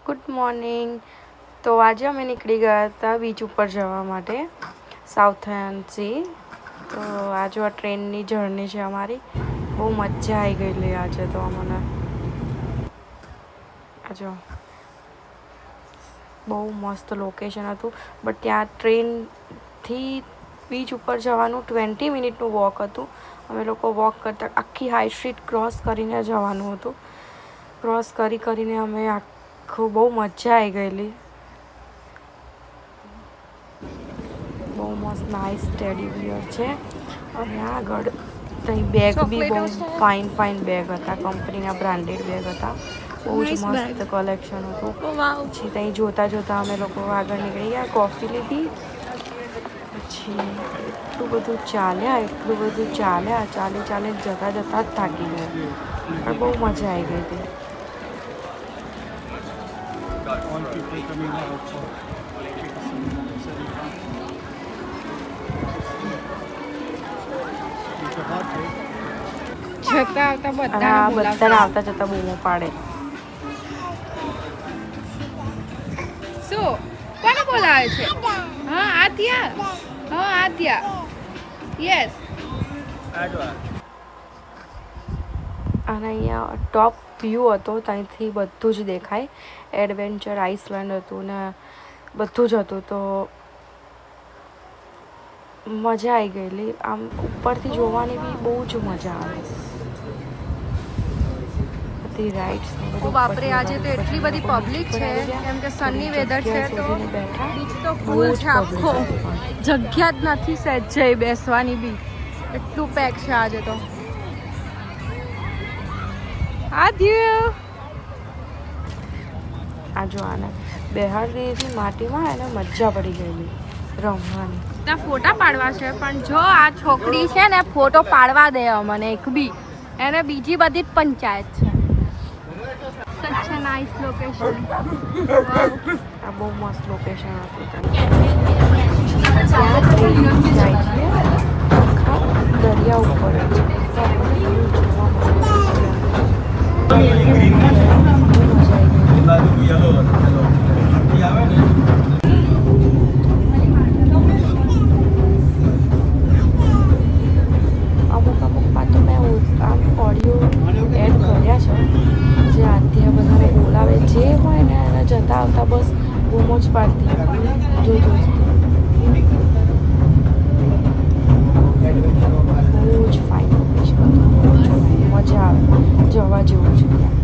Good morning. તો આજે અમે નીકળી ગયા હતા બીચ ઉપર જવા માટે, સાઉથર્ન સી. તો આજે આ ટ્રેનની જર્ની છે અમારી. બહુ મજા આવી ગયેલી આજે તો અમને. આજો બહુ મસ્ત લોકેશન હતું, બટ ત્યાં ટ્રેનથી બીચ ઉપર જવાનું 20 મિનિટનું વોક હતું. અમે લોકો વોક કરતા આખી હાઈ સ્ટ્રીટ ક્રોસ કરીને જવાનું હતું. ક્રોસ કરીને અમે આખું બહુ મજા આવી ગયેલી. બહુ મસ્ત નાઇસ ટેડી બિયર છે. અને આગળ ત્યાં બેગ બી બહુ ફાઇન બેગ હતા, કંપનીના બ્રાન્ડેડ બેગ હતા. બહુ જ મસ્ત કલેક્શન હતું. પછી ત્યાં જોતા અમે લોકો આગળ નીકળી ગયા, કોફી લીધી. પછી એટલું બધું ચાલ્યા ચાલી જતા જ થાકી ગયા, પણ બહુ મજા આવી ગઈ હતી. બધાને આવતા જતા બૂમો પાડે. શું કોને બોલાવે છે? હા આદ્યા યસ. અને અહીંયા ટોપ વ્યૂ હતો, ત્યાંથી બધું જ દેખાય. એડવેન્ચર આઇસલેન્ડ હતું ને બધું જ હતું. તો મજા આવી ગયેલી. આમ ઉપરથી જોવાની બી બહુ જ મજા આવે. બધી રાઇડ્સ ને બધું. બાપરે, આજે તો એટલી બધી પબ્લિક છે કેમ કે સની વેધર છે તો બીચ તો ફૂલ છે આખો. જગ્યા જ નથી સહેજે બેસવાની બી, એટલું પેક છે આજે તો. આ જો આને બેહાડી માટીમાં, એને મજા પડી ગયેલી રમવાની. ત્યાં ફોટા પાડવા છે, પણ જો આ છોકરી છે ને ફોટો પાડવા દે મને એક બી, એને બીજી બધી જ પંચાયત છે. સચ અ નાઇસ લોકેશન. આ બહુ મસ્ત લોકેશન હતું. ત્યાં ટ્રેન જાય છે આખા દરિયા ઉપર જ. અમુકમાં તો મેં આમ ઓડિયો એડ કર્યા છે, જે આધ્યા બધાને બોલાવે જે હોય ને એને જતા આવતા બસ બૂમો જ પાડતી જોજો. બહુ જ ફાઇન લોકેશન હતું, મજા આવે, જવા જેવું છે ત્યાં.